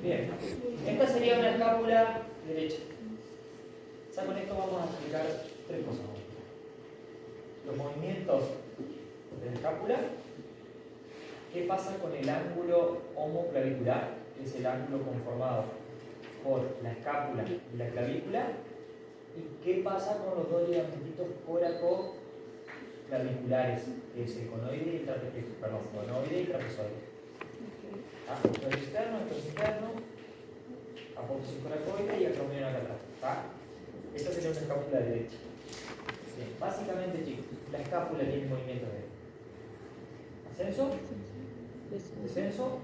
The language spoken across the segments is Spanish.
Bien. Esta sería una escápula derecha. Ya con esto vamos a explicar tres cosas. Los movimientos de la escápula. ¿Qué pasa con el ángulo homoclavicular? Que es el ángulo conformado por la escápula y la clavícula. ¿Y qué pasa con los dos ligamentitos coracoclaviculares? Que es el conoide y el trapezoide. Esto es externo, esto es interno. Apófisis coracoide y acromion acá atrás. Esta sería una escápula derecha. Bien. Básicamente, chicos, la escápula tiene movimientos de ascenso, descenso,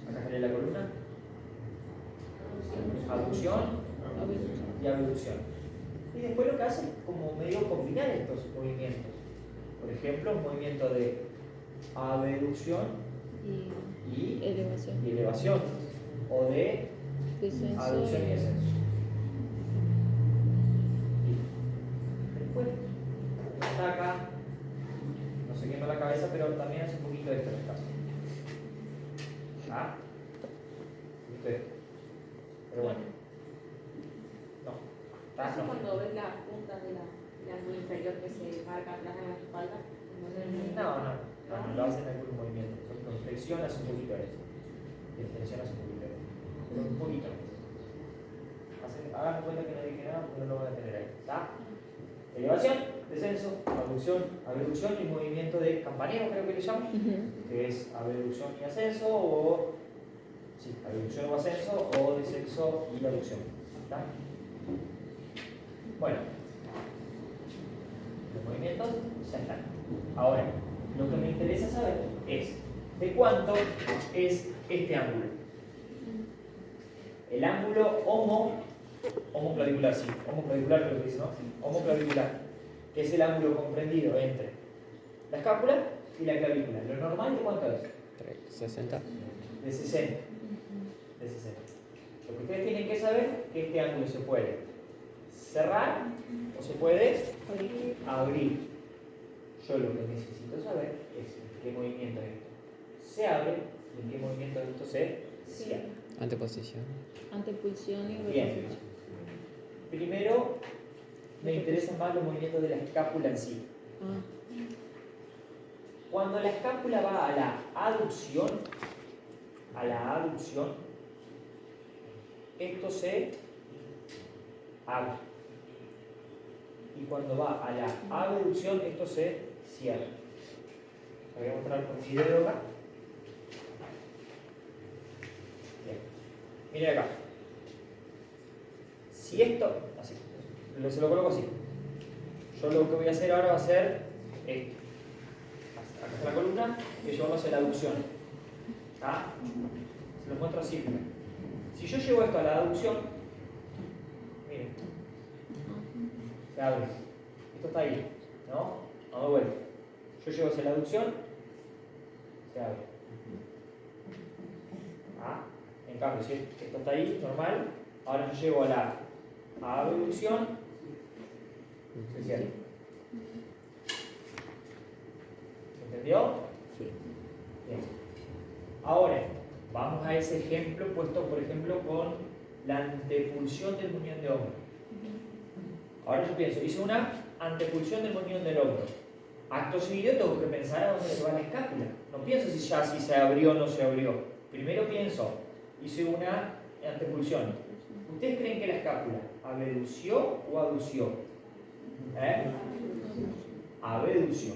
acá sale la columna, abducción y abducción. Y después lo que hace es como medio combinar estos movimientos. Por ejemplo, un movimiento de abducción y elevación, o de descenso, abducción y descenso. Después está acá, no se quema la cabeza, pero también hace un poquito de esto en el caso. ¿Viste? Pero bueno. No. ¿Pasa cuando ves las puntas del ángulo inferior que se marca atrás en la espalda? No lo hacen en algún movimiento. Por ejemplo, flexión hace un poquito de eso. Extensión hace un poquito de eso. Pero un poquito. Hagan cuenta que no dije nada porque no lo van a tener ahí. ¿Está? Elevación, descenso, abducción y movimiento de campanero, creo que le llaman, que es abducción y ascenso, o abducción o ascenso, o descenso y abducción. ¿Está? Bueno, los movimientos ya están. Ahora, lo que me interesa saber es de cuánto es este ángulo. El ángulo homoclavicular, sí, homoclavicular creo que dice, ¿no? Homoclavicular, que es el ángulo comprendido entre la escápula y la clavícula. ¿Lo normal de cuánto es? 60. De 60. De 60. Lo que ustedes tienen que saber es que este ángulo se puede cerrar o se puede abrir. Yo lo que necesito saber es en qué movimiento esto se abre y en qué movimiento esto se cierra. Anteposición. antepulsión y Bien. retrofusión. Primero, me interesan más los movimientos de la escápula en sí. Cuando la escápula va a la aducción, esto se abre. Y cuando va a la abducción, esto se cierra. Te voy a mostrar con mi dedo acá. Bien. Miren acá. Si esto, así, se lo coloco así. Yo lo que voy a hacer ahora va a ser esto. Acá está la columna que llevamos a la aducción. ¿Ah? Se lo muestro así. Si yo llevo esto a la aducción, miren, se abre. Esto está ahí, ¿no? Vamos de vuelta. Yo llevo hacia la aducción, se abre. ¿Ah? En cambio, si esto está ahí, normal, ahora yo llevo a la abducción, se cierra. ¿Entendió? Sí. Bien. Ahora, vamos a ese ejemplo puesto, por ejemplo, con la antepulsión del muñón de hombro. Ahora yo pienso, hice una antepulsión del muñón del hombro. Acto seguido tengo que pensar a dónde se va la escápula. No pienso si se abrió o no se abrió. Primero pienso, hice una antepulsión. ¿Ustedes creen que la escápula abdució o adució? Abdució.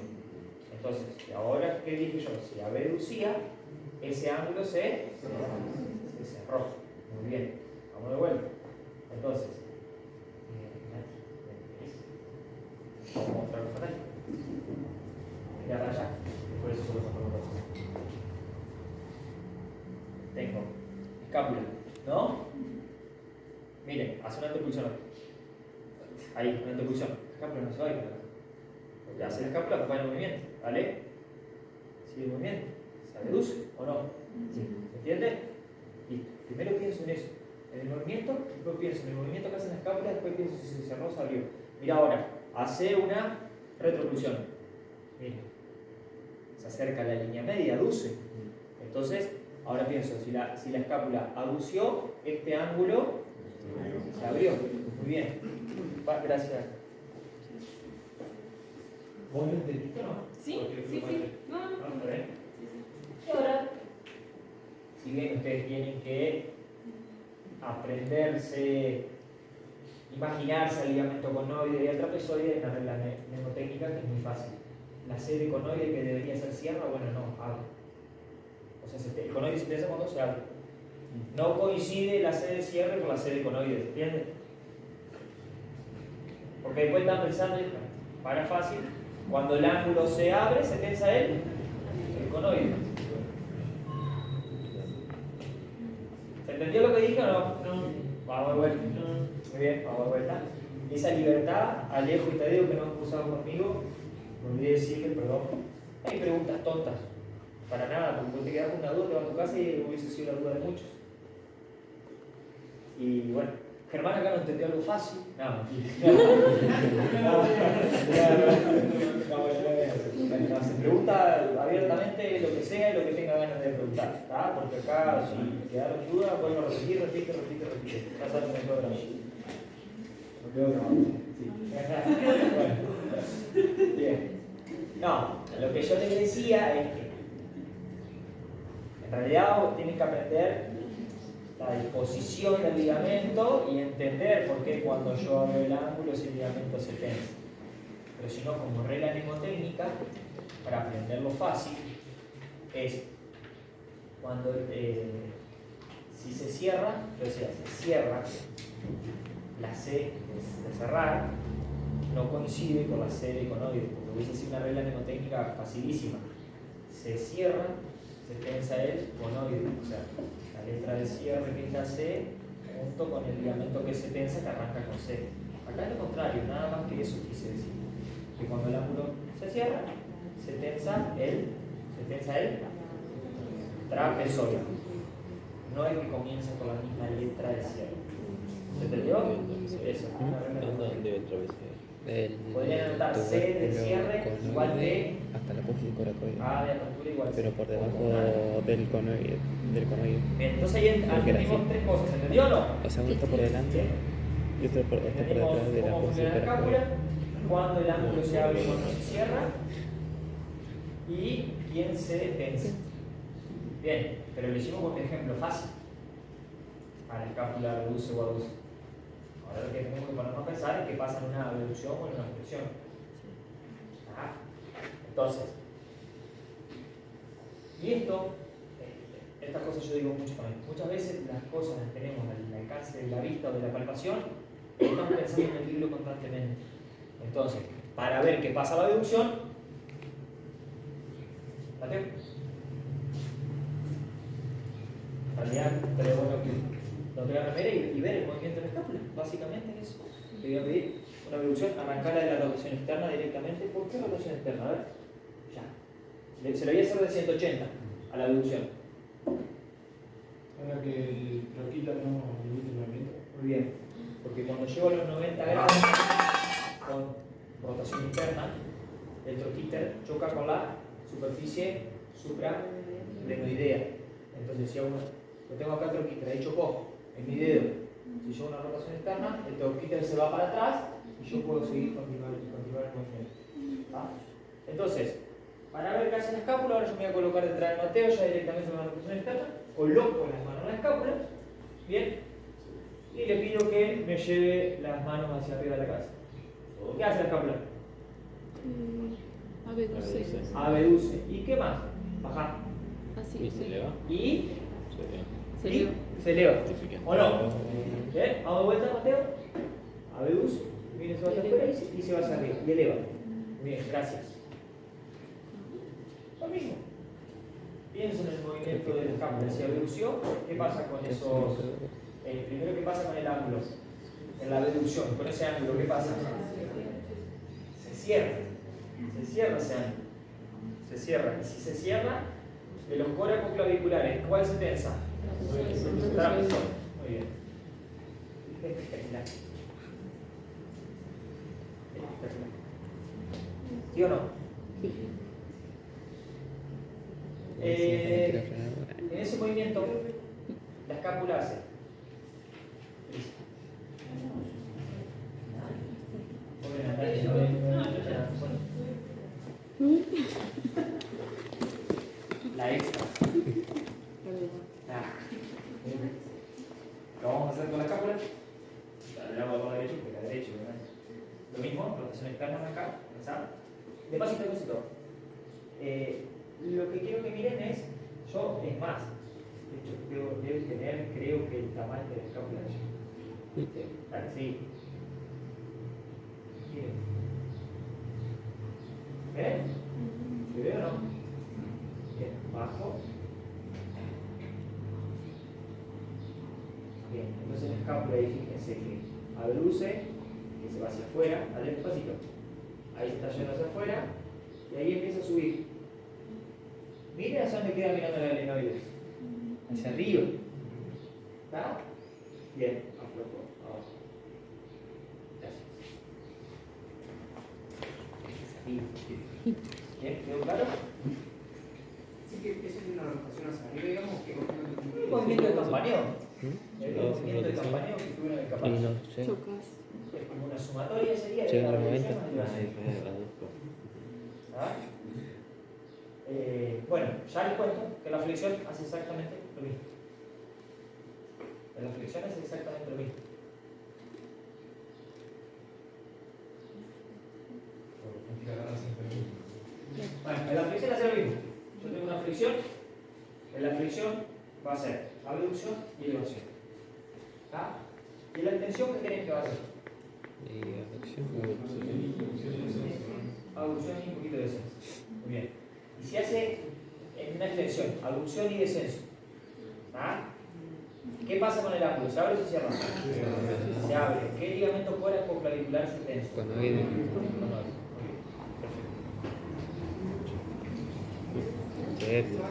Entonces, ahora, ¿qué dije yo? Si abducía, ese ángulo se cerró. Muy bien. Vamos de vuelta. Entonces, vamos a mostrar la pantalla. Mira para allá. Por eso solo con los dos. Tengo escápula, ¿no? Miren, hace una antepulsión. Ahí, una antepulsión. La escápula no se va a ir. Porque hace la escápula, acompaña el movimiento. ¿Vale? Sigue el movimiento. ¿Se reduce o no? ¿Se entiende? Listo. Primero pienso en eso. En el movimiento, después pienso en el movimiento que hace la escápula, después pienso si se cerró o se abrió. Mira ahora, hace una retropulsión. Mira. Se acerca a la línea media, aduce. Entonces, Ahora pienso, si la escápula adució, este ángulo se abrió. Muy bien. Gracias. ¿Vos lo entendiste o no? Sí, sí. No, no, ¿No? ¿Está bien? Y ahora, Si bien ustedes tienen que aprenderse, imaginarse el ligamento conoide y el trapezoide, es una regla mnemotécnica que es muy fácil. La C de conoide que debería ser cierra, bueno, no, abre. O sea, el conoide se tensa cuando se abre. No coincide la C de cierre con la C de conoide, ¿entienden? Porque después están pensando, para fácil, cuando el ángulo se abre, se tensa el conoide. ¿Se entendió lo que dije o no? No. Vamos de vuelta. Muy bien, vamos de vuelta. Esa libertad, Alejo y Tadeo que no han cruzado conmigo, me olvidé decirle, perdón. Hay preguntas tontas. Para nada, porque vos te quedas con una duda, te vas a tu casa y hubiese sido la duda de muchos. Y bueno, Germán acá no entendió algo fácil. No, se pregunta abiertamente lo que sea y lo que tenga ganas de preguntar. ¿Tá? Porque acá, si quedaron dudas, vuelvo a repetir. Ya saben el programa. Bueno. Bien. No, lo que yo les decía es que en realidad tienen que aprender la disposición del ligamento y entender por qué cuando yo abro el ángulo ese ligamento se tensa. Pero si no, como regla mnemotécnica, para aprenderlo fácil, es cuando si se cierra, o sea, se cierra, la C de cerrar no coincide con la C de conoide, porque hubiese sido una regla mnemotécnica facilísima. Se cierra, se tensa el conoide, o sea, la letra de cierre que es la C, junto con el ligamento que se tensa que arranca con C. Acá es lo contrario, nada más que eso quise decir. Que cuando el ángulo se cierra, se tensa el trapezoide. No es que comienza con la misma letra de cierre. ¿Se entendió? Eso. ¿Dónde el trapezoide? Podrían anotar C de cierre igual de hasta la punta del coracoide. A de apertura igual C. Pero por debajo del conoide. Bien, entonces ahí entendimos tres cosas. ¿Se entendió o no? O sea, uno está por delante y otro por detrás de la Cómo punta funciona del la coracoide. escápula, cuando el ángulo se abre y cuando se cierra, y quién se tensa. Bien, pero lo hicimos con un ejemplo fácil. A la escápula reduce o aduce. Ahora lo que tenemos que ponernos a pensar es qué pasa en una abducción o en una flexión. Entonces, y estas cosas yo digo mucho también. Muchas veces las cosas las tenemos al alcance de la vista o de la palpación, y estamos pensando en el libro constantemente. Entonces, para ver qué pasa la abducción, ¿Mateo? En realidad, pero bueno que lo que voy a ver y ver el movimiento de la escápula, básicamente es eso. Te voy a pedir una abducción, arrancarla de la rotación externa directamente. ¿Por qué rotación externa? A ver, ya. Se lo voy a hacer de 180 a la abducción. Para que el troquita no limite el movimiento. Muy bien, porque cuando llego a los 90 grados con rotación interna, el troquíter choca con la superficie supralenoidea. Entonces, si hago lo tengo acá troquíter, ahí chocó en mi dedo. Si yo hago una rotación externa, el troquíter se va para atrás y yo puedo seguir continuar el movimiento. ¿Ah? Entonces, para ver qué hace la escápula, ahora yo me voy a colocar detrás de Mateo ya directamente en una rotación externa, coloco las manos en la escápula, bien, y le pido que me lleve las manos hacia arriba de la cabeza. ¿Qué hace la escápula? Abduce. Abduce. ¿Y qué más? Baja. Así. ¿Y se eleva? Y Se eleva. se eleva. Justifica. ¿O no? ¿Bien? Vamos de vuelta, Mateo. Abduce, viene, se va hacia afuera y se va hacia arriba. Y eleva. Bien, gracias. Lo mismo. Pienso en el movimiento de la escápula. Si abdució, ¿qué pasa con esos? Primero, ¿qué pasa con el ángulo? En la abducción, con ese ángulo, ¿qué pasa? Se cierra. Se cierra ese ángulo. Se cierra. Y si se cierra, de los coracoclaviculares, ¿cuál se tensa? Trapezoide. Muy bien. Espectacular. Espectacular. ¿Sí o no? En ese movimiento, la escápula hace. Pobre Natalia, no ve nada. Bueno. La extra. Lo vamos a hacer con la escápula. Le damos al lado derecho porque la derecha, ¿verdad? Lo mismo, rotación externa acá, ¿sabes? De pasito a pasito. Lo que quiero que miren es, es más, de hecho, debo tener, creo que el tamaño de la escápula de ella. Vale, sí. Miren. ¿Ven? ¿Se ve o no? Bien, bajo. Bien, entonces la escápula ahí, fíjense que abduce, que se va hacia afuera, al despacito. Ahí se está yendo hacia afuera y ahí empieza a subir. Miren hacia dónde queda mirando la glenoides. Hacia arriba. ¿Está? Bien, aflojo, abajo. Gracias. Bien, ¿quedó claro? Sí que eso es una rotación hacia arriba, digamos, que Un movimiento de campaneo. El movimiento de campaneo que tuvieron el Y capacho. no sé. Chocas. Es como una sumatoria sería de Llega la el momento. revolución más Ahí diversa. fue adulto. ¿Ah? Bueno, ya les cuento que la flexión hace exactamente lo mismo. La flexión hace exactamente lo mismo. Bueno, en la flexión hace lo mismo. Yo tengo una flexión, en la flexión va a ser abducción y elevación. ¿Ah? ¿Y en la extensión qué creen que va a ser? Y afección. Abducción y un poquito de descenso. Muy bien. Y si hace en una extensión, abducción y descenso, ¿ah? ¿Qué pasa con el ángulo? ¿Se abre o se cierra? Se abre. ¿Qué ligamento coracoclavicular es tenso? Conoide. Perfecto.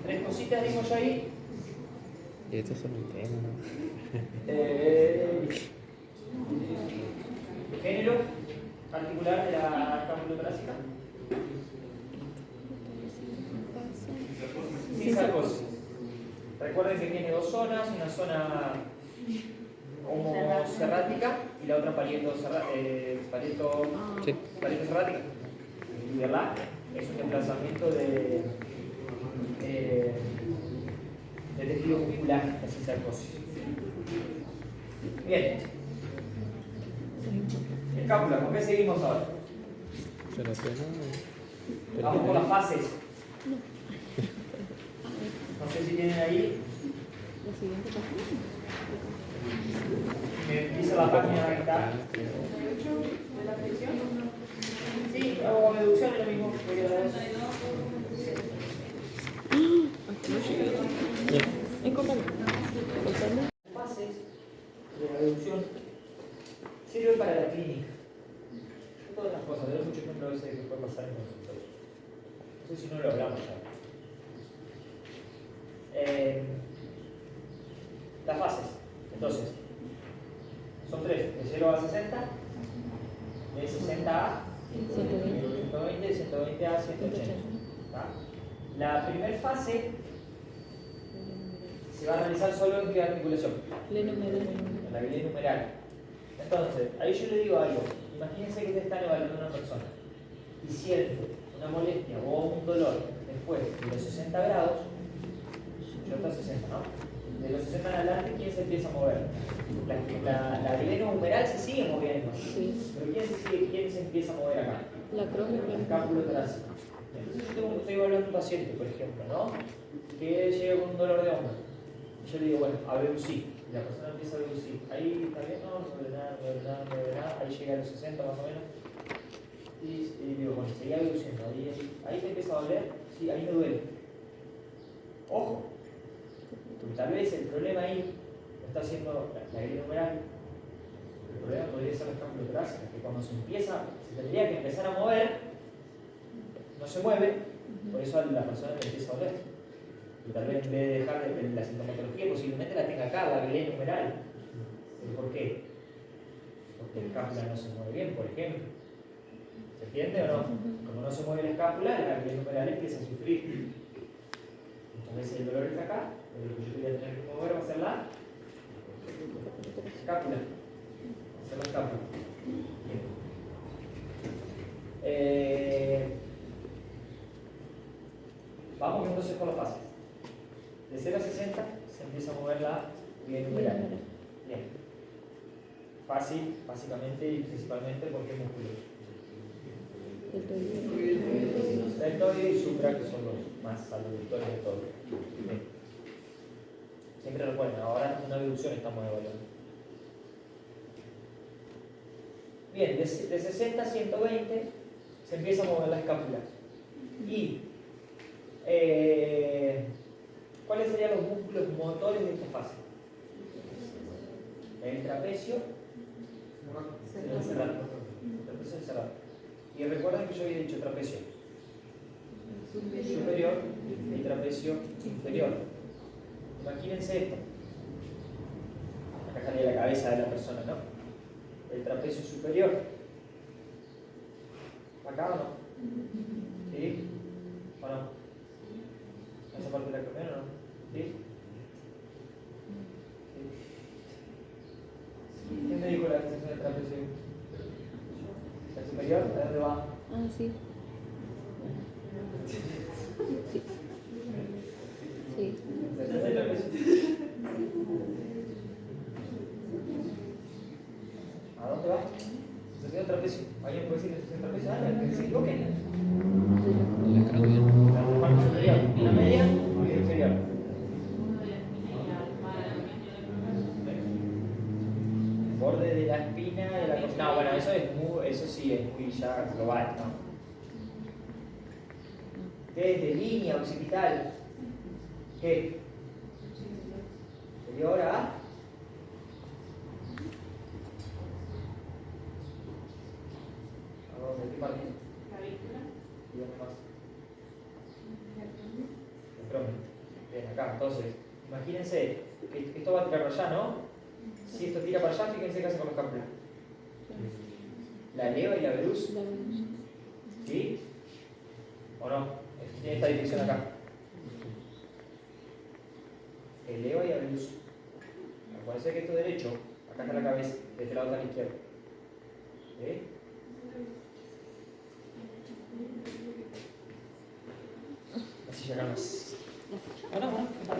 Tres cositas digo yo ahí. Y estos son un tema, ¿no? Género articular de la escapulotorácica. Sin sarcosis. Recuerden que tiene dos zonas, una zona homocerrática y la otra palieto-serrática. Sí. ¿Verdad? Es un desplazamiento de tejido muscular, así sarcosis. Bien. Escápula, ¿con qué seguimos ahora? Vamos con las fases. No sé si tienen ahí. La siguiente página. Me dice la página que está. ¿De la flexión? Sí, hago abducción, es lo mismo. Voy a dar eso. Fases de la abducción sirven para la clínica. Todas las cosas, tenemos muchos ejemplos a veces que puede pasar en consultorio. No sé si no lo hablamos ya. Las fases, entonces, son tres: de 0 a 60, de 60 a 120, de 120 a 180. ¿Tá? La primera fase se va a realizar solo en articulación, en la habilidad numeral. Entonces, ahí yo le digo algo. Imagínense que te están evaluando a una persona y siente una molestia o un dolor después de los 60 grados. Yo estoy a 60, ¿no? De los 60 en adelante, ¿quién se empieza a mover? La habilidad numeral se sigue moviendo. Sí. Pero ¿quién se empieza a mover acá? La crónica. El escápulo torácico. Entonces yo estoy evaluando a un paciente, por ejemplo, ¿no? Que llega con un dolor de hombro. Yo le digo, bueno, abducí. Y la persona empieza a abducir. Ahí está bien, no duele nada. Ahí llega a los 60 más o menos. Y digo, bueno, seguí abduciendo. Ahí te empieza a doler. Sí, ahí me duele. Ojo. Porque tal vez el problema ahí lo está haciendo la herida numeral. El problema podría ser el escápulo torácico, que cuando se tendría que empezar a mover, no se mueve, por eso a la persona le empieza a doler. Y tal vez en vez de dejar la sintomatología, posiblemente la tenga acá, la habilidad numeral. ¿Pero por qué? Porque el escápula no se mueve bien, por ejemplo. ¿Se entiende o no? Como no se mueve la escápula, la habilidad numeral empieza a sufrir. Muchas veces el dolor está acá, Lo que yo voy a tener que mover va a ser la escápula. Va a ser la escápula. Bien. Vamos entonces con los pases. De 0 a 60 se empieza a mover la vía numeral. Bien. Fácil, básicamente y principalmente porque es músculo. Deltoide y supra, que son los más abductores de todo. Bien. Siempre recuerden, ahora una abducción estamos evaluando. Bien, de 60 a 120 se empieza a mover la escápula. Y ¿cuáles serían los músculos motores de esta fase? El trapecio, el cerrado. El trapecio es cerrado. Y recuerden que yo había dicho trapecio superior y trapecio inferior. Imagínense esto. Acá estaría la cabeza de la persona, ¿no? El trapecio superior. ¿Acá o no? ¿Sí? ¿O no? ¿Esa parte de la columna o no? ¿Sí? ¿Sí? ¿Quién me dijo la extensión del trapecio? ¿El superior? ¿A dónde va? Ah, sí. Sí. Sí. ¿La extensión del trapecio? ¿A dónde va? ¿Se quedó trapecio? ¿Alguien puede decir la extensión del trapecio? Ah, que se equivoquen. La cráneo. La parte superior, la media y la inferior. Borde de la espina de la columna. No, bueno, eso sí es muy ya global, ¿no? Desde línea occipital. ¿Qué? Inferior a. ¿A dónde? ¿Qué parte? Y dónde más. El crónico. Bien, acá, entonces, imagínense, que esto va a tirar para allá, ¿no? Si esto tira para allá, fíjense qué hace con los cápsulas. La eleva y la veluz. ¿Sí? ¿O no? Tiene esta dirección acá. Eleva y veluz. Acuérdense que esto es derecho, acá está la cabeza, de este lado está la izquierda. ¿Sí? Así ya acá más. Bueno, para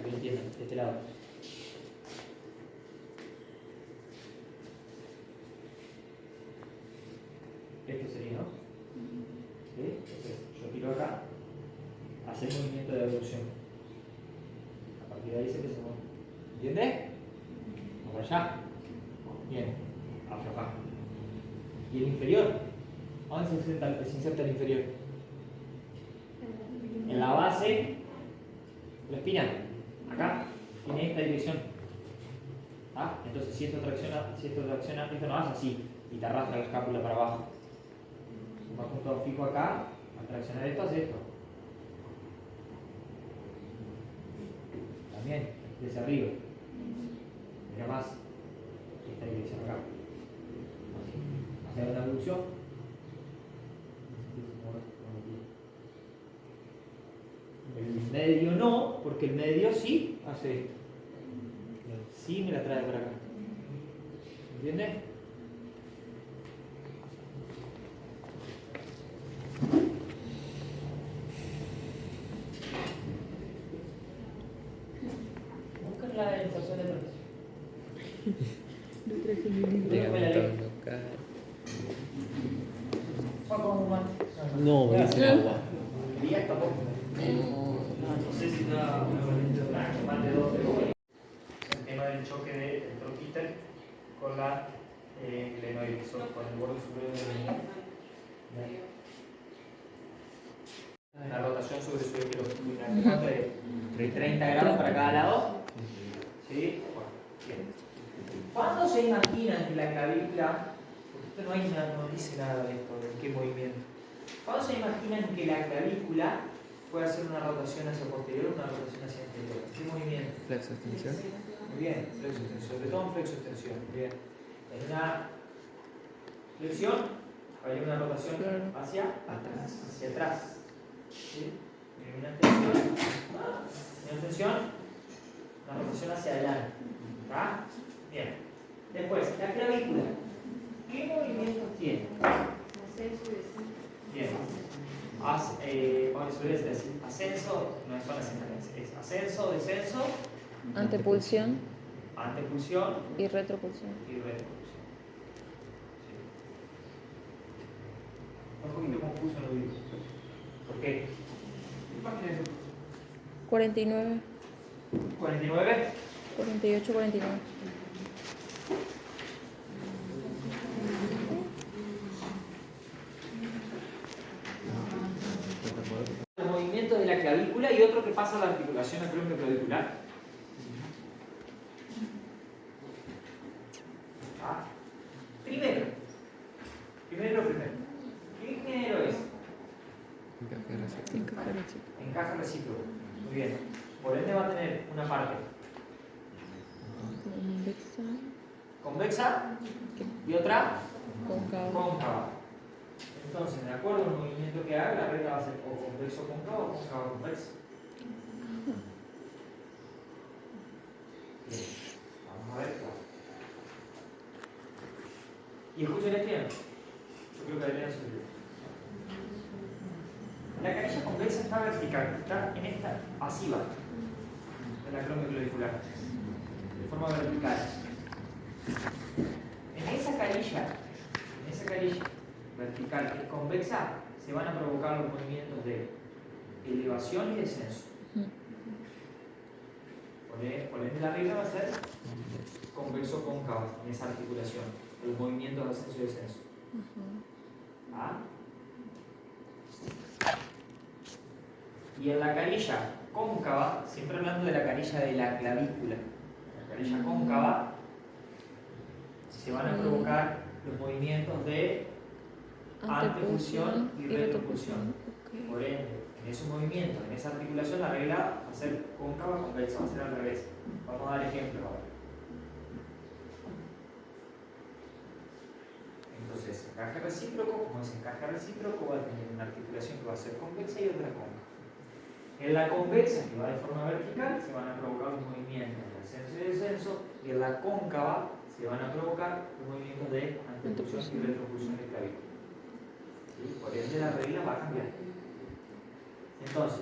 que lo entiendan, de este lado. Esto sería, ¿no? ¿Sí? Entonces, yo tiro acá, hacer movimiento de abducción. A partir de ahí se empieza a mover. ¿Entiendes? Vamos para allá. Bien, aflojar. ¿Y el inferior? ¿Dónde se inserta el inferior? En la base de la espina. Acá tiene esta dirección. ¿Ah? Entonces, si esto tracciona, esto no hace así y te arrastra la escápula para abajo. Un punto fijo acá, al traccionar esto hace esto. También, desde arriba. Mira más esta dirección acá. Así. Hacer una abducción. El medio no, porque el medio sí hace esto. Sí me la trae para acá. ¿Entiendes? Busca la inserción de trapecio. Levantando acá. No, No, dice agua. ¿Querías tampoco? No sé si da una más de 2 de el tema del choque del troquíter con la glenoide, con el borde superior del glenoide. La rotación sobre su eje longitudinal de 30 grados para cada lado. ¿Sí? Bueno, bien. ¿Cuándo se imaginan que la clavícula, porque esto no dice nada de esto, de qué movimiento? ¿Cuándo se imaginan que la clavícula puede hacer una rotación hacia posterior o una rotación hacia anterior? ¿Qué movimiento? Flexo extensión. Muy bien, flexo extensión, sobre todo en flexo extensión. Muy bien. En una flexión hay una rotación hacia atrás. ¿Sí? Hay una tensión. Hay una rotación hacia adelante. ¿Está? Bien. Después, la clavícula. ¿Qué movimientos tiene? Ascenso y descenso. Bien. Vamos a decir ascenso, no son ascensores, es ascenso, descenso, Antepulsión antepulsión y retropulsión. y retropulsión. Sí. Un poquito confuso en lo digo. ¿Por qué? ¿Qué página es? 49, 49. 48, 49. Los movimientos de la clavícula y otro que pasa a la articulación acromioclavicular. ¿Ah? Primero. ¿Qué género es? Encaje recíproco. Encaje recíproco. Encaje recíproco. Muy bien. Por ende va a tener una parte Convexa. convexa y otra Cóncava. cóncava. Entonces, de acuerdo al movimiento que haga, la regla va a ser o convexo cóncavo o cóncavo convexo. Bien. Vamos a ver. ¿Y escuchen el piano? Yo creo que Adrián se olvidó. La canilla convexa está vertical, está en esta, así va, en la acromioclavicular, de forma vertical. En esa canilla vertical que es convexa, se van a provocar los movimientos de elevación y descenso. Por ende, la regla va a ser convexo cóncava en esa articulación, los movimientos de ascenso y descenso. ¿Ah? Y en la canilla cóncava, siempre hablando de la canilla de la clavícula, la canilla cóncava, se van a provocar los movimientos de antepulsión y retropulsión. Por ende, en esos movimientos, en esa articulación, la regla va a ser cóncava, convexa, va a ser al revés. Vamos a dar ejemplos ahora. Entonces, encaje recíproco, como es encaje recíproco, va a tener una articulación que va a ser convexa y otra cóncava. En la convexa, que va de forma vertical, se van a provocar los movimientos de ascenso y descenso, y en la cóncava se van a provocar los movimientos de antepulsión y retropulsión de clavícula. ¿Sí? Por ende, la regla va a cambiar. Entonces,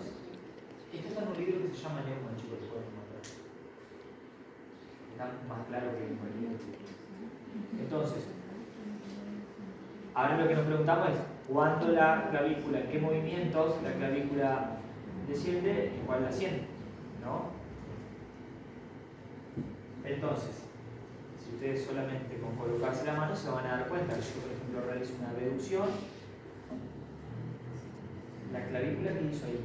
esto está en un libro que se llama Neumann, chicos, lo pueden encontrar. Está más claro que en cualquier libro. Entonces, ahora lo que nos preguntamos es cuándo la clavícula, en qué movimientos la clavícula desciende y cuál asciende, ¿no? Entonces, si ustedes solamente con colocarse la mano se van a dar cuenta que yo, por ejemplo, realizo una reducción, la clavícula que hizo ahí.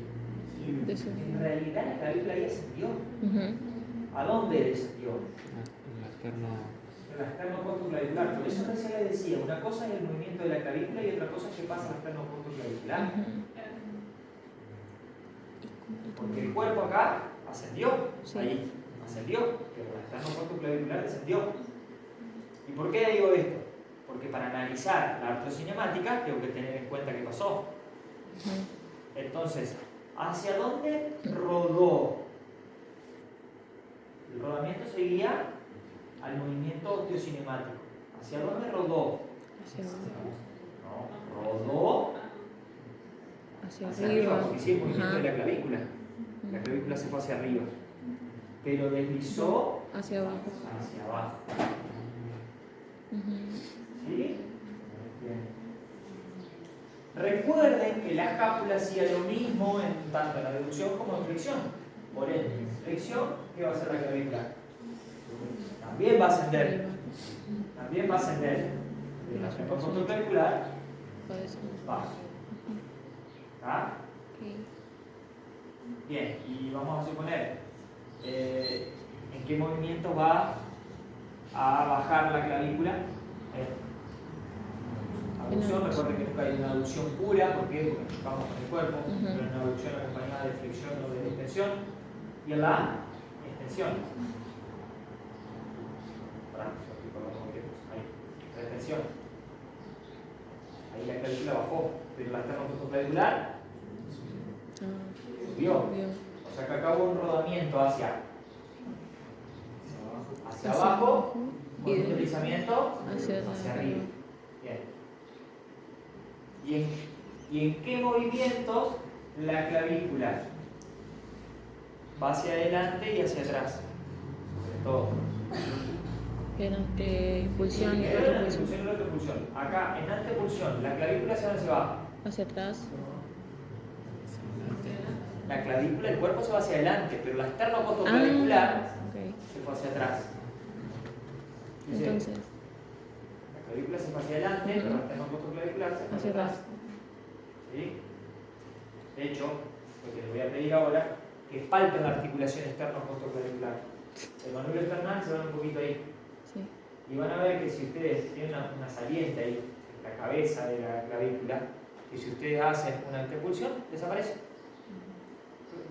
En realidad la clavícula ahí descendió. ¿A dónde descendió? El externo. El esternocostoclavicular. Por eso recién les decía, una cosa es el movimiento de la clavícula y otra cosa es qué pasa al esternocostoclavicular. Porque el cuerpo acá ascendió, Sí. ahí ascendió, pero el esternocostoclavicular descendió. ¿Y por qué digo esto? Porque para analizar la artrocinemática tengo que tener en cuenta qué pasó. Entonces, ¿hacia dónde rodó? El rodamiento seguía al movimiento osteocinemático. ¿Hacia dónde rodó? Hacia No, rodó hacia hacia arriba, arriba. porque sí, el movimiento de la clavícula. La clavícula se fue hacia arriba, pero deslizó Hacia abajo. hacia abajo. ¿Sí? Bien. Recuerden que la escápula hacía lo mismo en tanto en la reducción como en flexión. Por ende, en flexión, ¿qué va a hacer la clavícula? También va a ascender. También va a ascender. De la esternocostoclavicular baja. ¿Ah? Bien, y vamos a suponer en qué movimiento va a bajar la clavícula. Aducción, recuerden que nunca hay una aducción pura, ¿por qué? Porque chocamos con el cuerpo, pero una aducción acompañada de flexión o de extensión. Y en la extensión. Ahí, la extensión. Ahí la clavícula bajó, pero la esternocostoclavicular subió. Subió. O sea que acá hubo un rodamiento hacia abajo, con un deslizamiento hacia arriba. Bien. ¿Y en qué movimientos la clavícula va hacia adelante y hacia atrás? Sobre todo. En antepulsión y Primero en retropulsión. antepulsión y retropulsión. Acá, en antepulsión, la clavícula hacia dónde se va. Hacia atrás. La clavícula, el cuerpo se va hacia adelante, pero la esternocostoclavicular Ok. se fue hacia atrás. Dice, Entonces, la clavícula se fue hacia adelante, pero la esternocostoclavicular se fue hacia atrás. ¿Sí? De hecho, lo que les voy a pedir ahora, que palpen la articulación esternocostoclavicular. El manubrio esternal se va un poquito ahí. sí. Y van a ver que si ustedes tienen una saliente ahí, en la cabeza de la clavícula, y si ustedes hacen una antepulsión, desaparece.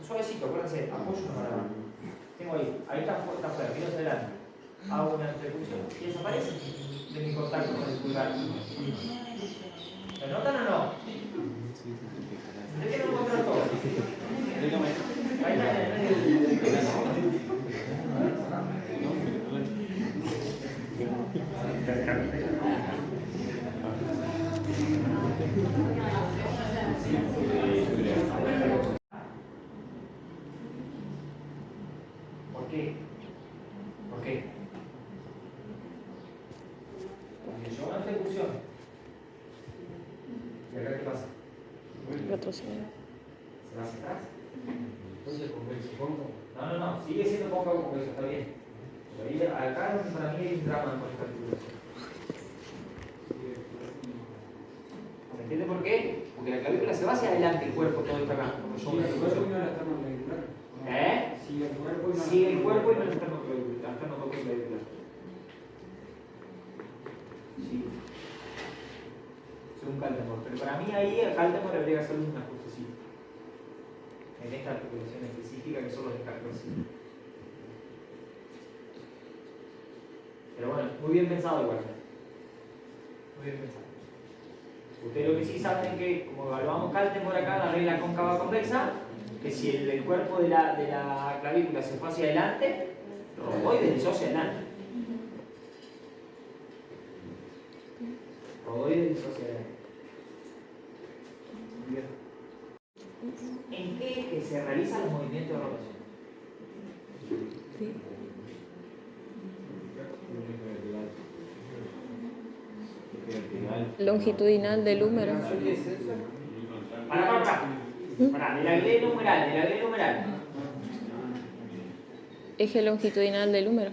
Suavecito, acuérdense, apoyo una mano. Tengo ahí está fuera, miro hacia adelante. Hago una antepulsión y desaparece de mi contacto con el pulgar. ¿Lo notan o no? ¿Ustedes quieren encontrar todo? Ahí está. ¿Por qué? ¿Por qué? Porque yo una antepulsión. ¿Y acá qué pasa? Retroceder. ¿Se va hacia atrás? Entonces, no, sigue siendo poco convexo, está bien. Pero ahí, acá para mí hay un drama con esta articulación. ¿Se entiende por qué? Porque la clavícula se va hacia adelante, el cuerpo todo está acá. Sigue el cuerpo y no la esternoclavicular. ¿Eh? Sigue el cuerpo y no la Sigue el cuerpo y no el esternoclavicular. Sí. Según Caltemore. Pero para mí ahí a Caltemore habría que hacerle un ajustecito. En esta articulación específica que son los descartos. Pero bueno, muy bien pensado igual. Muy bien pensado. Ustedes lo que sí saben es que, como evaluamos Caltemore acá, la regla cóncava convexa, que si el cuerpo de la clavícula se fue hacia adelante, rodoide deslizó hacia adelante. Rodoide deslizó hacia adelante. Bien. ¿En qué eje se realizan los movimientos de rotación? Sí. Longitudinal del húmero. Para, de la glé numeral. Eje longitudinal del húmero.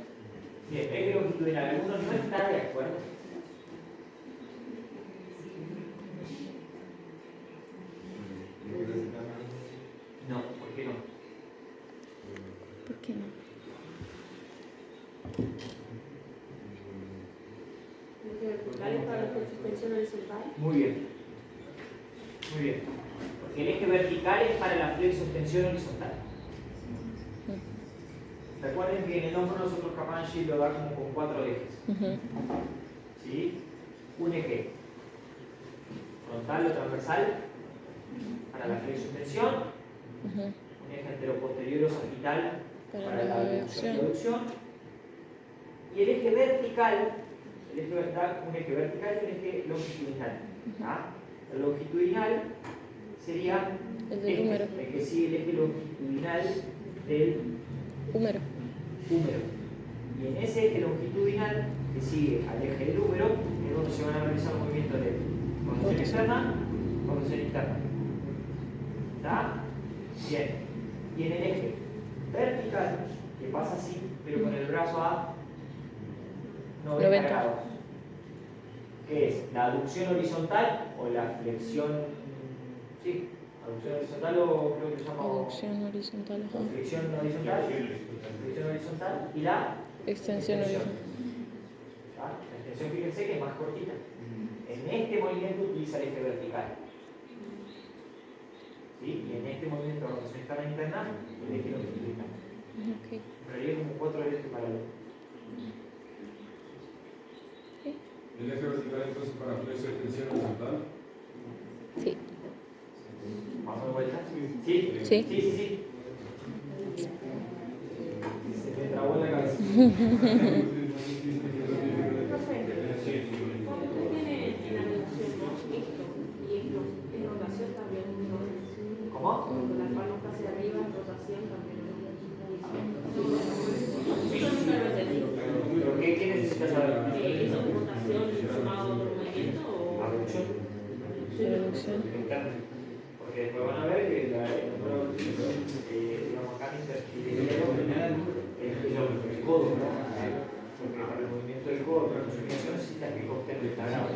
Bien, eje longitudinal. Algunos no están de acuerdo. No, ¿por qué no? ¿Por qué no? ¿Verticales para la extensión horizontal? Muy bien. Muy bien. Porque el eje vertical es para la flexo-extensión horizontal. Recuerden que en el hombro nosotros Capanchi lo da como con 4 ejes. ¿Sí? Un eje frontal o transversal para la flexo-extensión. Un eje anteroposterior o sagital para la abducción y aducción. Y el eje vertical, un eje vertical y un eje longitudinal. El longitudinal sería el del húmero. El que sigue el eje longitudinal del Húmero. húmero. Y en ese eje longitudinal que sigue al eje del húmero es donde se van a realizar los movimientos de conducción externa, conducción interna. ¿Está? Bien. Y en el eje vertical, que pasa así, pero con el brazo a 90 grados, que es la aducción horizontal o la flexión, sí, aducción horizontal o creo que se llama Aducción horizontal. Ajá. flexión horizontal y la Extensión horizontal. La extensión, fíjense que es más cortita. En este movimiento utiliza el eje vertical. ¿Sí? Y en este movimiento de rotación externa e interna, el eje longitudinal. Okay. En realidad es como 4 ejes paralelos. ¿El eje vertical entonces para flexo extensión horizontal? Sí. ¿Vamos de vuelta? Sí. Sí. Sí, sí, sí. Se me trabó en la cabeza. Cuando usted tiene en la relación, ¿no? Esto y esto, es rotación también, ¿no? ¿Cómo? Cuando la palma está hacia arriba, es rotación también, ¿no? Eso nunca lo entendí. ¿Pero qué necesitas saber? ¿Eso es rotación sumado a otro movimiento o...? Abducción. Reducción. Porque después van a ver que el número, digamos, acá el codo, ¿no? Porque para el movimiento del codo, para la sublimación necesitas que contenga el tablado.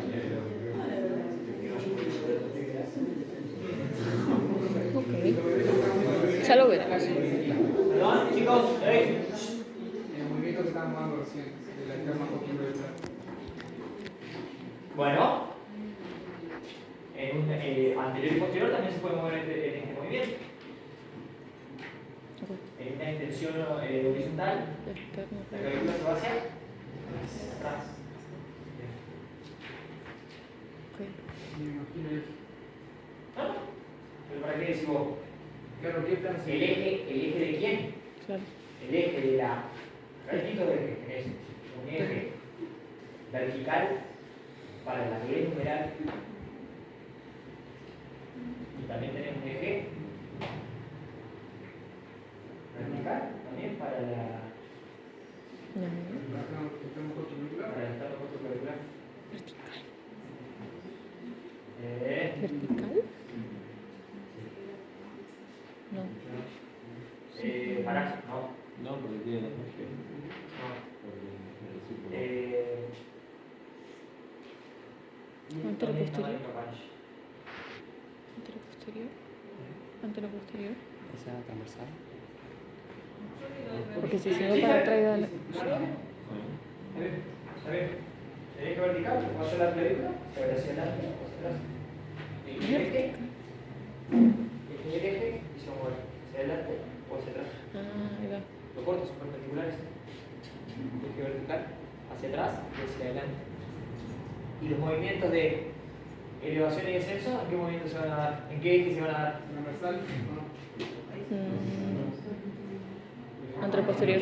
Ok. Ya lo veremos. Perdón, chicos, El movimiento que estábamos dando recién, de la interna posterior. Bueno, en un anterior y posterior también se puede mover en este movimiento. En esta intención horizontal, Externo. la clavícula se va hacia atrás. Ok. Me imagino el... ¿No? ¿Pero para qué decís vos? Claro, ¿qué plan se ¿El eje de quién? Claro. El eje de la... Hay distintos ejes. Tenés un eje vertical para la B numeral. Y también tenés un eje vertical también para la... No. estamos construyendo? Para el estado postclavicular. Vertical. Vertical. ¿Vertical? No. Para, no. No, porque tiene la No. Antero también posterior. está mal en Antero posterior. Antero posterior. Esa transversal. Porque si se va para atrás y dale. Está bien. El eje vertical, va a ser la clavícula, se va hacia adelante o hacia atrás. El eje y se mueve hacia adelante o hacia atrás. Ah, ahí va. Los cortes son perpendiculares. El eje vertical hacia atrás y hacia adelante. Y los movimientos de elevación y descenso, ¿en qué movimiento se van a dar? ¿En qué eje se van a dar? ¿Transversal? No. Antero posterior.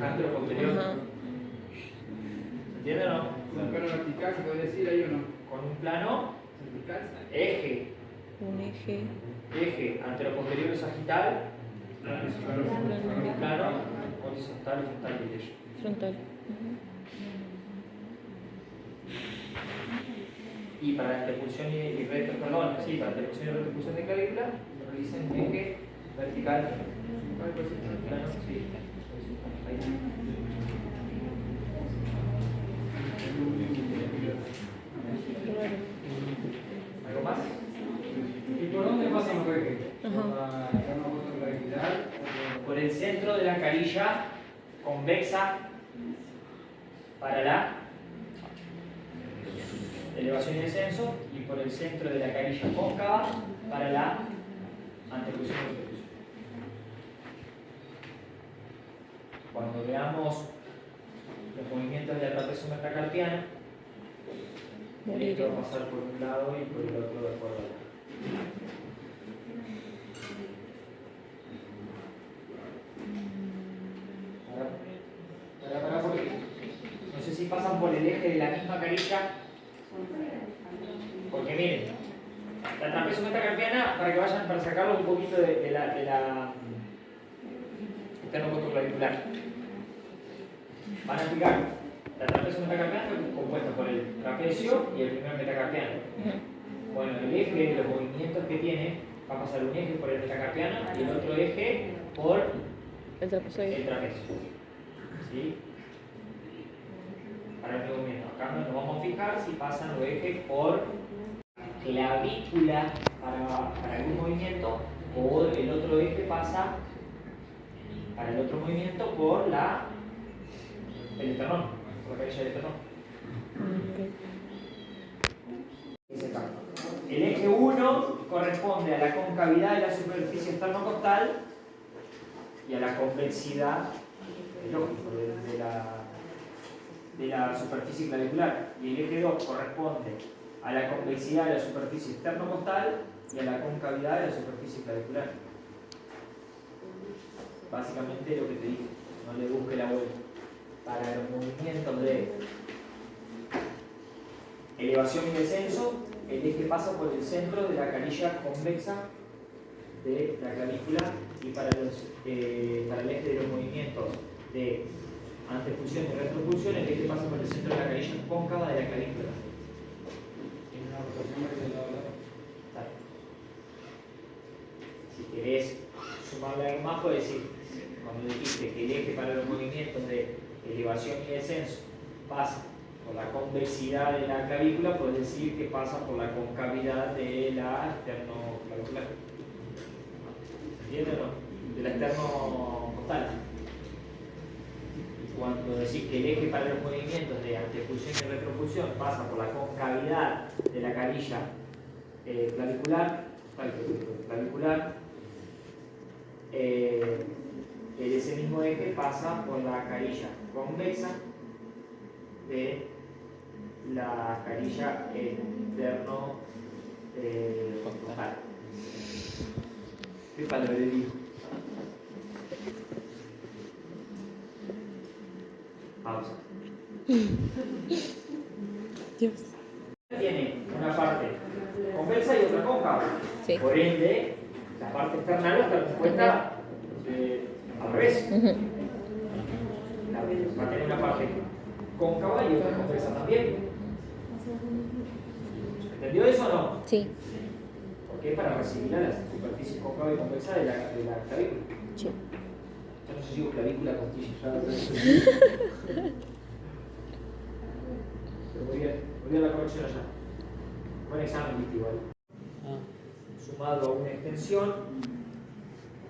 Antero posterior. Ajá. ¿Entienden o no? ¿Con un plano vertical se podría decir ahí o no? Con un plano ¿Vertical? eje Un eje. anteroposterior sagital, un plano horizontal y frontal del eje. Frontal. Y para la interpulsión y para la interpulsión y retropulsión de clavícula, realicen un eje vertical, plano, sí, ahí. ¿Algo más? ¿Y por dónde pasan los ejes? Ajá. ¿Por la interna postclavicular? Por el centro de la carilla convexa para la elevación y descenso y por el centro de la carilla cóncava para la antepulsión y retropulsión. Cuando veamos los movimientos de la trapecio metacarpiana, esto va a pasar por un lado y por el otro de acuerdo a la... Para, porque no sé si pasan por el eje de la misma carilla, porque miren, la trapecio metacarpiana, para sacarlo un poquito de la esternocostoclavicular, van a fijar la trapecio metacarpiana compuesta por el trapecio y el primer metacarpiano. Bueno, el eje de los movimientos que tiene va a pasar un eje por el metacarpiano y el otro eje por El trapezoide. el trapecio. ¿Sí? Para el movimiento. Acá nos vamos a fijar si pasan los ejes por clavícula para algún movimiento o el otro eje pasa para el otro movimiento por el esternón, por la carilla del esternón. Dice acá. El eje 1 corresponde a la concavidad de la superficie esternocostal y a la convexidad lógico de la superficie clavicular. Y el eje 2 corresponde a la convexidad de la superficie esternocostal y a la concavidad de la superficie clavicular. básicamente lo que te dije, no le busque la vuelta. Para los movimientos de elevación y descenso, el eje pasa por el centro de la canilla convexa de la clavícula, y para el eje de los movimientos de antepulsión y retropulsión, el eje pasa por el centro de la canilla cóncava de la clavícula. Tiene una rotación de lado a lado. Dale. Si querés sumarle algo más, puedes decir, cuando dijiste que el eje para los movimientos de elevación y descenso pasa por la convexidad de la clavícula, puedes decir que pasa por la concavidad de la esternoclavicular. ¿Entiendes o no? De la esternocostal. Cuando decís que el eje para los movimientos de antepulsión y retropulsión pasa por la concavidad de la canilla clavicular, ese mismo eje pasa por la canilla convexa de la canilla costal. ¿Qué padre le digo? Pausa. Dios. Tiene una parte convexa y otra cóncava. Sí. Por ende, la parte external está compuesta al revés. Va a tener una parte cóncava y otra convexa también. ¿Entendió eso o no? Sí. Porque es para recibir a la superficie cóncava y convexa de la clavícula. Sí. Yo no sé si digo clavícula, costilla. Pero voy a la corrección allá. Buen examen, viste, igual. Sumado a una extensión,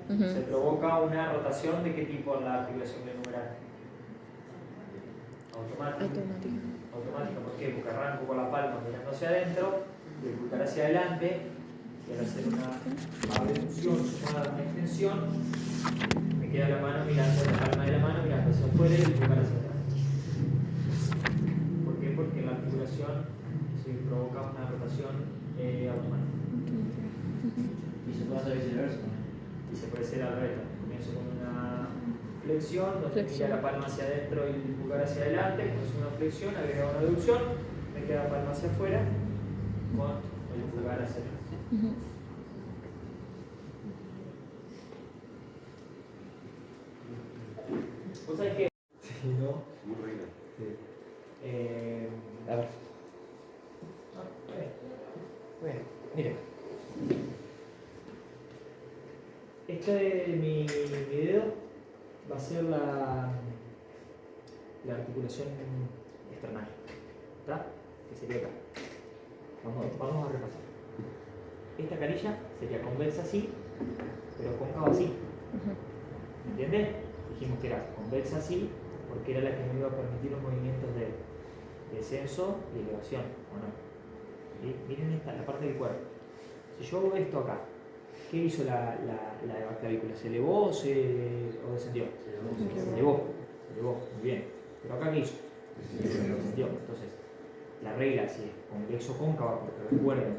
se provoca una rotación de qué tipo en la articulación glenumeral. Automática. Automática, ¿por qué? Porque arranco con la palma mirando hacia adentro, y el pulgar hacia adelante, y al hacer una abducción sumada a una extensión, me queda la mano mirando, la palma de la mano mirando hacia afuera y el pulgar hacia atrás. ¿Por qué? Porque en la articulación se provoca una rotación automática. Y se puede hacer viceversa. Y se puede hacer al revés. Comienzo con una flexión, donde mira la palma hacia adentro y el pulgar hacia adelante, comienzo una flexión, agrego una aducción, me queda la palma hacia afuera con el pulgar hacia atrás. ¿Vos sabés qué? ¿No? Muy reina. A ver. Bueno, miren. Este de mi dedo va a ser la articulación external, ¿está? Que sería acá. Vamos a repasar. Esta canilla sería convexa así, pero cóncava así. ¿Entiendes? Dijimos que era convexa así porque era la que me iba a permitir los movimientos de descenso y elevación, ¿o no? ¿Sí? Miren la parte del cuerpo. Si yo hago esto acá, ¿qué hizo la clavícula? ¿Se elevó o descendió? Se elevó, muy bien. Pero acá, ¿qué hizo? Descendió. Entonces, la regla si es convexo cóncava, porque recuerden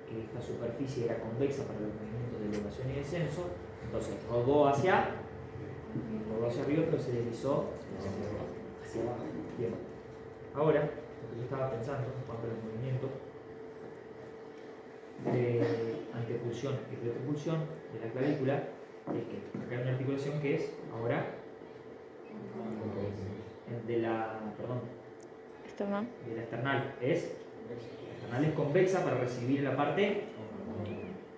que esta superficie era convexa para los movimientos de elevación y descenso, entonces rodó hacia arriba, pero se deslizó hacia abajo. Bien. Ahora, lo que yo estaba pensando en cuanto a los movimientos de antepulsión y retropulsión de la clavícula, es que acá hay una articulación que es ahora de la esternal. La esternal es convexa para recibir la parte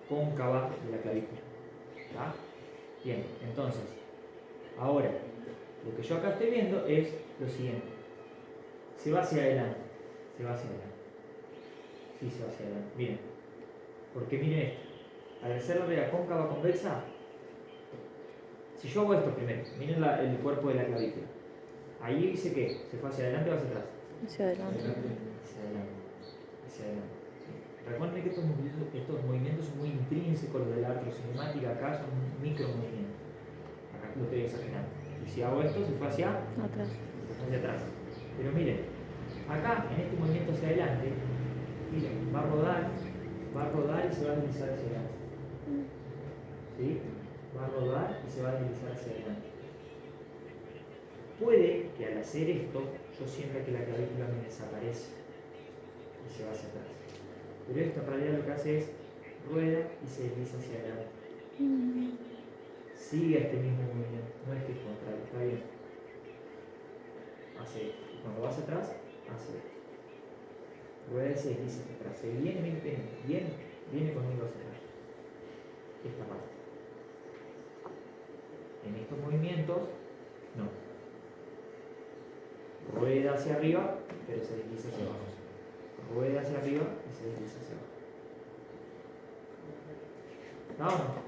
cóncava de la clavícula. ¿Está? Bien, entonces, ahora, lo que yo acá estoy viendo es lo siguiente. Se va hacia adelante. Sí, se va hacia adelante. Miren. Porque miren esto. Al hacerlo de la cóncava convexa, si yo hago esto primero, miren el cuerpo de la clavícula. Ahí dice que se fue hacia adelante o hacia atrás. Hacia adelante. Hacia adelante. Recuerden que estos movimientos son muy intrínsecos, los de la artrocinemática acá son micromovimientos. Acá lo estoy exagerando. Y si hago esto, se fue hacia atrás. Pero miren, acá en este movimiento hacia adelante, miren, va a rodar y se va a deslizar hacia adelante. ¿Sí? va a rodar y se va a deslizar hacia adelante. Puede que al hacer esto yo sienta que la clavícula me desaparece y se va hacia atrás. Pero esto en realidad lo que hace es rueda y se desliza hacia adelante. Sigue este mismo movimiento, no es que es contrario, está bien. Hace esto. Y cuando va hacia atrás, hace esto. Rueda y se desliza hacia atrás. Se viene conmigo hacia atrás. Esta parte. En estos movimientos, no. Rueda hacia arriba, pero se desliza hacia abajo. Rueda hacia arriba y se desliza hacia abajo. ¿Está o no?